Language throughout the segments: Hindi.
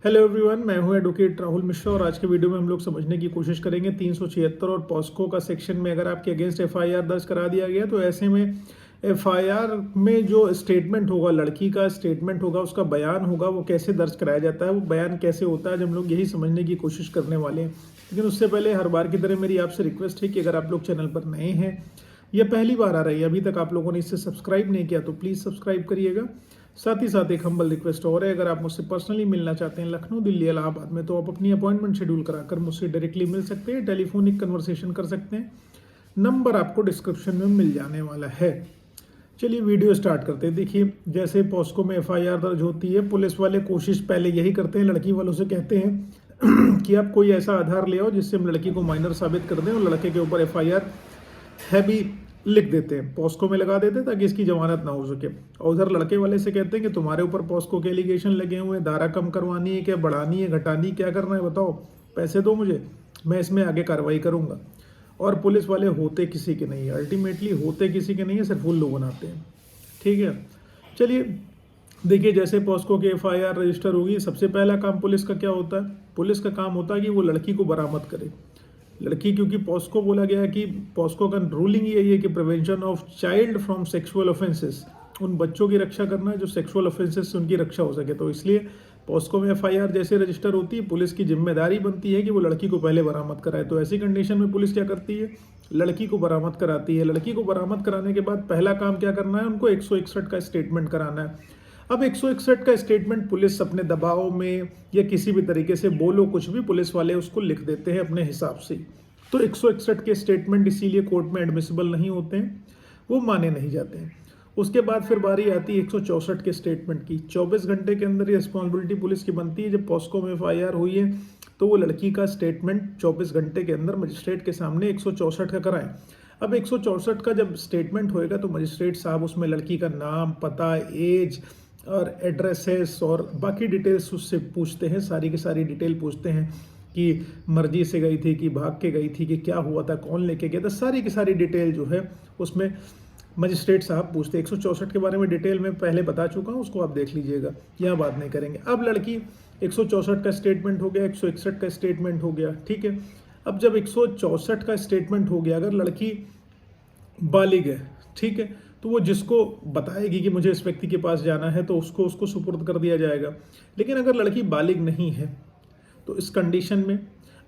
हेलो एवरीवन, मैं हूं एडवोकेट राहुल मिश्रा और आज के वीडियो में हम लोग समझने की कोशिश करेंगे 376 और पॉस्को का सेक्शन में अगर आपके अगेंस्ट एफआईआर दर्ज करा दिया गया तो ऐसे में एफआईआर में जो स्टेटमेंट होगा, लड़की का स्टेटमेंट होगा, उसका बयान होगा, वो कैसे दर्ज कराया जाता है, वो बयान कैसे होता है, आज हम लोग यही समझने की कोशिश करने वाले हैं। लेकिन उससे पहले हर बार की तरह मेरी आपसे रिक्वेस्ट है कि अगर आप लोग चैनल पर नए हैं या पहली बार आ रही है, अभी तक आप लोगों ने इसे सब्सक्राइब नहीं किया तो प्लीज़ सब्सक्राइब करिएगा। साथ ही साथ एक हम्बल रिक्वेस्ट और है, अगर आप मुझसे पर्सनली मिलना चाहते हैं लखनऊ, दिल्ली, इलाहाबाद में, तो आप अपनी अपॉइंटमेंट शेड्यूल कराकर मुझसे डायरेक्टली मिल सकते हैं, टेलीफोनिक कन्वर्सेशन कर सकते हैं। नंबर आपको डिस्क्रिप्शन में मिल जाने वाला है। चलिए वीडियो स्टार्ट करते हैं। देखिए, जैसे पॉस्को में एफआईआर दर्ज होती है, पुलिस वाले कोशिश पहले यही करते हैं, लड़की वालों से कहते हैं कि आप कोई ऐसा आधार ले आओ जिससे हम लड़की को माइनर साबित कर दें, और लड़के के ऊपर एफआईआर है भी लिख देते हैं, पॉस्को में लगा देते हैं ताकि इसकी जमानत ना हो सके। और उधर लड़के वाले से कहते हैं कि तुम्हारे ऊपर पॉस्को के एलिगेशन लगे हुए हैं, धारा कम करवानी है क्या, बढ़ानी है, घटानी, क्या करना है बताओ, पैसे दो मुझे, मैं इसमें आगे कार्रवाई करूंगा। और पुलिस वाले होते किसी के नहीं है, अल्टीमेटली होते किसी के नहीं है, सिर्फ उल्लू बनाते हैं। ठीक है, चलिए देखिए, जैसे पॉस्को की एफआईआर रजिस्टर होगी, सबसे पहला काम पुलिस का क्या होता है? पुलिस का काम होता है कि वो लड़की को बरामद करे। लड़की, क्योंकि पॉस्को बोला गया है कि पॉस्को का रूलिंग यही है कि prevention of child from sexual offences, उन बच्चों की रक्षा करना है जो सेक्सुअल ऑफेंसेस से उनकी रक्षा हो सके। तो इसलिए पॉस्को में एफआईआर जैसे रजिस्टर होती है, पुलिस की जिम्मेदारी बनती है कि वो लड़की को पहले बरामद कराए। तो ऐसी कंडीशन में पुलिस क्या करती है? लड़की को बरामद कराती है। लड़की को बरामद कराने के बाद पहला काम क्या करना है? उनको 161 का स्टेटमेंट कराना है। अब 161 का स्टेटमेंट पुलिस अपने दबाव में या किसी भी तरीके से, बोलो कुछ भी, पुलिस वाले उसको लिख देते हैं अपने हिसाब से। तो 161 के स्टेटमेंट इसीलिए कोर्ट में एडमिसिबल नहीं होते हैं, वो माने नहीं जाते हैं। उसके बाद फिर बारी आती है 164 के स्टेटमेंट की। 24 घंटे के अंदर ये रिस्पॉन्सिबिलिटी पुलिस की बनती है, जब पॉस्को में एफआईआर हुई है तो वो लड़की का स्टेटमेंट 24 घंटे के अंदर मजिस्ट्रेट के सामने 164 का कराएं। अब 164 का जब स्टेटमेंट होएगा तो मजिस्ट्रेट साहब उसमें लड़की का नाम, पता, एज और एड्रेसेस और बाकी डिटेल्स उससे पूछते हैं, सारी की सारी डिटेल पूछते हैं कि मर्जी से गई थी कि भाग के गई थी, कि क्या हुआ था, कौन लेके गया था, सारी की सारी डिटेल जो है उसमें मजिस्ट्रेट साहब पूछते हैं। 164 के बारे में डिटेल में पहले बता चुका हूँ, उसको आप देख लीजिएगा, यहाँ बात नहीं करेंगे। अब लड़की 164 का स्टेटमेंट हो गया, 161 का स्टेटमेंट हो गया, ठीक है। अब जब 164 का स्टेटमेंट हो गया, अगर लड़की बालिग है, ठीक है, तो वो जिसको बताएगी कि मुझे इस व्यक्ति के पास जाना है तो उसको सुपुर्द कर दिया जाएगा। लेकिन अगर लड़की बालिग नहीं है तो इस कंडीशन में,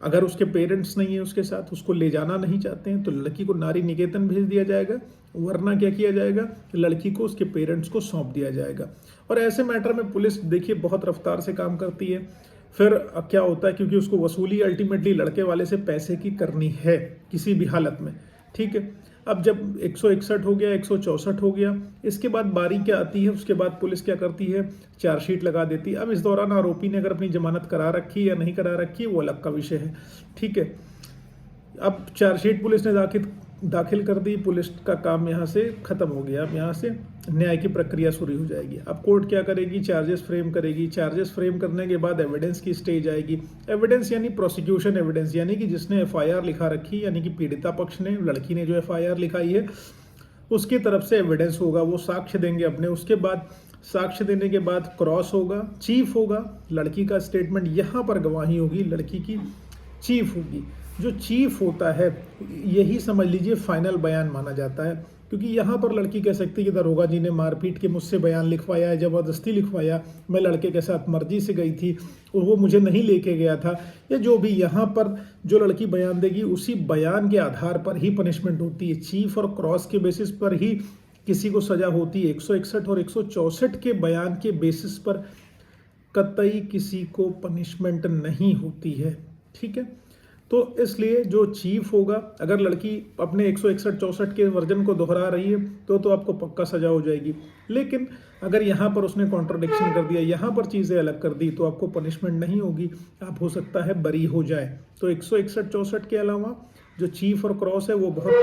अगर उसके पेरेंट्स नहीं है उसके साथ, उसको ले जाना नहीं चाहते हैं, तो लड़की को नारी निकेतन भेज दिया जाएगा, वरना क्या किया जाएगा? लड़की को उसके पेरेंट्स को सौंप दिया जाएगा। और ऐसे मैटर में पुलिस, देखिए, बहुत रफ्तार से काम करती है। फिर क्या होता है, क्योंकि उसको वसूली अल्टीमेटली लड़के वाले से पैसे की करनी है किसी भी हालत में, ठीक है। अब जब 161 हो गया, 164 हो गया, इसके बाद बारी क्या आती है? उसके बाद पुलिस क्या करती है? चार्जशीट लगा देती है। अब इस दौरान आरोपी ने अगर अपनी जमानत करा रखी या नहीं करा रखी, वो अलग का विषय है, ठीक है। अब चार्जशीट पुलिस ने दाखिल कर दी, पुलिस का काम यहाँ से खत्म हो गया। अब यहाँ से न्याय की प्रक्रिया शुरू हो जाएगी। अब कोर्ट क्या करेगी? चार्जेस फ्रेम करेगी। चार्जेस फ्रेम करने के बाद एविडेंस की स्टेज आएगी। एविडेंस यानी प्रोसिक्यूशन एविडेंस, यानी कि जिसने एफआईआर लिखा रखी, यानी कि पीड़िता पक्ष ने, लड़की ने जो एफआईआर लिखाई है, उसकी तरफ से एविडेंस होगा, वो साक्ष्य देंगे अपने। उसके बाद साक्ष्य देने के बाद क्रॉस होगा, चीफ होगा, लड़की का स्टेटमेंट, यहाँ पर गवाही होगी लड़की की, चीफ होगी। जो चीफ होता है, यही समझ लीजिए फाइनल बयान माना जाता है, क्योंकि यहाँ पर लड़की कह सकती है कि दरोगा जी ने मारपीट के मुझसे बयान लिखवाया है, ज़बरदस्ती लिखवाया, मैं लड़के के साथ मर्जी से गई थी और वो मुझे नहीं लेके गया था, या जो भी यहाँ पर जो लड़की बयान देगी, उसी बयान के आधार पर ही पनिशमेंट होती है। चीफ और क्रॉस के बेसिस पर ही किसी को सजा होती है। 161 और 164 के बयान के बेसिस पर कतई किसी को पनिशमेंट नहीं होती है, ठीक है। तो इसलिए जो चीफ होगा, अगर लड़की अपने 161-64 के वर्जन को दोहरा रही है तो आपको पक्का सजा हो जाएगी। लेकिन अगर यहाँ पर उसने कॉन्ट्रडिक्शन कर दिया, यहाँ पर चीज़ें अलग कर दी, तो आपको पनिशमेंट नहीं होगी, आप हो सकता है बरी हो जाए। तो 161-64 के अलावा जो चीफ और क्रॉस है वो बहुत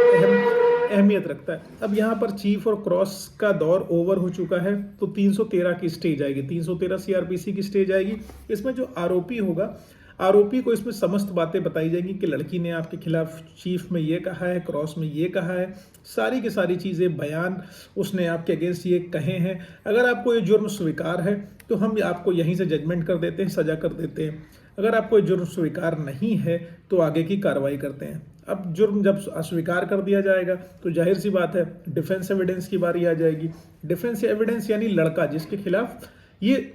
अहमियत रखता है। अब यहाँ पर चीफ और क्रॉस का दौर ओवर हो चुका है, तो 313 की स्टेज आएगी, 313 सीआरपीसी की स्टेज आएगी। इसमें जो आरोपी होगा, आरोपी को इसमें समस्त बातें बताई जाएंगी कि लड़की ने आपके खिलाफ चीफ में ये कहा है, क्रॉस में ये कहा है, सारी की सारी चीज़ें बयान उसने आपके अगेंस्ट ये कहे हैं। अगर आपको ये जुर्म स्वीकार है तो हम आपको यहीं से जजमेंट कर देते हैं, सजा कर देते हैं। अगर आपको ये जुर्म स्वीकार नहीं है तो आगे की कार्रवाई करते हैं। अब जुर्म जब अस्वीकार कर दिया जाएगा तो जाहिर सी बात है डिफेंस एविडेंस की बारी आ जाएगी। डिफेंस एविडेंस यानी लड़का जिसके खिलाफ ये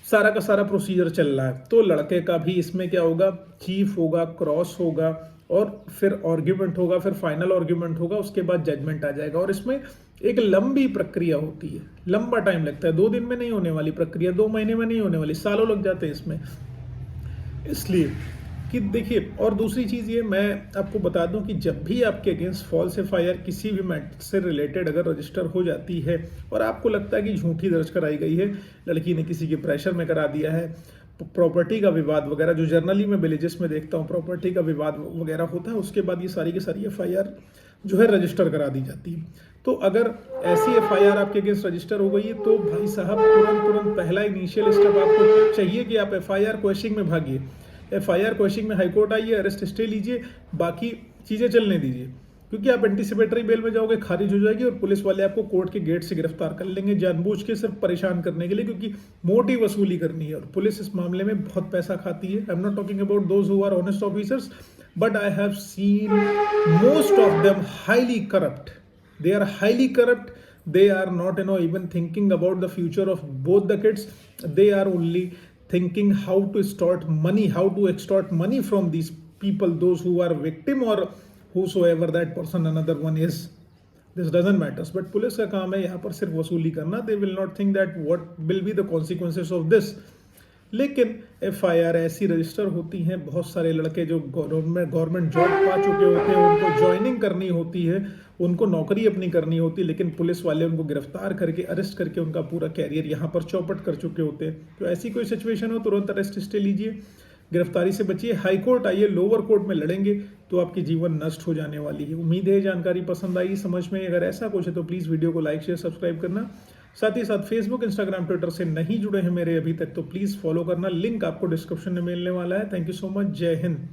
सारा का सारा प्रोसीजर चल रहा है, तो लड़के का भी इसमें क्या होगा, चीफ होगा, क्रॉस होगा और फिर आर्ग्यूमेंट होगा, फिर फाइनल आर्ग्यूमेंट होगा, उसके बाद जजमेंट आ जाएगा। और इसमें एक लंबी प्रक्रिया होती है, लंबा टाइम लगता है, 2 दिन में नहीं होने वाली प्रक्रिया, 2 महीने में नहीं होने वाली, सालों लग जाते हैं इसमें। इसलिए कि देखिए, और दूसरी चीज़ ये मैं आपको बता दूं कि जब भी आपके अगेंस्ट फॉल्स एफआईआर किसी भी मैटर से रिलेटेड अगर रजिस्टर हो जाती है और आपको लगता है कि झूठी दर्ज कराई गई है, लड़की ने किसी के प्रेशर में करा दिया है, प्रॉपर्टी का विवाद वगैरह, जो जर्नली में विलेजेस में देखता हूँ प्रॉपर्टी का विवाद वगैरह होता है, उसके बाद ये सारी की सारी एफआईआर जो है रजिस्टर करा दी जाती है। तो अगर ऐसी एफआईआर आपके अगेंस्ट रजिस्टर हो गई है तो भाई साहब तुरंत पहला इनिशियल स्टेप आपको चाहिए कि आप एफआईआर क्वेश्चनिंग में भागिए। एफआईआर क्वेश्चनिंग में हाईकोर्ट आइए, अरेस्ट स्टे लीजिए, बाकी चीज़ें चलने दीजिए, क्योंकि आप एंटीसिपेटरी बेल में जाओगे, खारिज हो जाएगी और पुलिस वाले आपको कोर्ट के गेट से गिरफ्तार कर लेंगे जानबूझ के, सिर्फ परेशान करने के लिए, क्योंकि मोटी वसूली करनी है। और पुलिस इस मामले में बहुत पैसा खाती है। I am not talking about those who are honest officers, but I have seen most of them highly corrupt. They are highly corrupt. They are not, even thinking about the future of both the kids. They are only thinking how to extort money, how to extort money from these people, those who are victim or whosoever that person another one is. This doesn't matter. But police का काम है यहाँ पर सिर्फ वसूली करना. They will not think that what will be the consequences of this. लेकिन एफआईआर ऐसी रजिस्टर होती हैं, बहुत सारे लड़के जो गवर्नमेंट जॉब पा चुके होते हैं, उनको ज्वाइनिंग करनी होती है, उनको नौकरी अपनी करनी होती है, लेकिन पुलिस वाले उनको गिरफ्तार करके, अरेस्ट करके उनका पूरा कैरियर यहाँ पर चौपट कर चुके होते हैं। तो ऐसी कोई सिचुएशन हो तुरंत अरेस्ट स्टे लीजिए, गिरफ्तारी से बचिए, हाई कोर्ट आइए, लोअर कोर्ट में लड़ेंगे तो आपकी जीवन नष्ट हो जाने वाली है। उम्मीद है जानकारी पसंद आई, समझ में। अगर ऐसा कुछ है तो प्लीज़ वीडियो को लाइक शेयर सब्सक्राइब करना। साथ ही साथ फेसबुक इंस्टाग्राम ट्विटर से नहीं जुड़े हैं मेरे अभी तक तो प्लीज़ फॉलो करना, लिंक आपको डिस्क्रिप्शन में मिलने वाला है। थैंक यू सो मच, जय हिंद।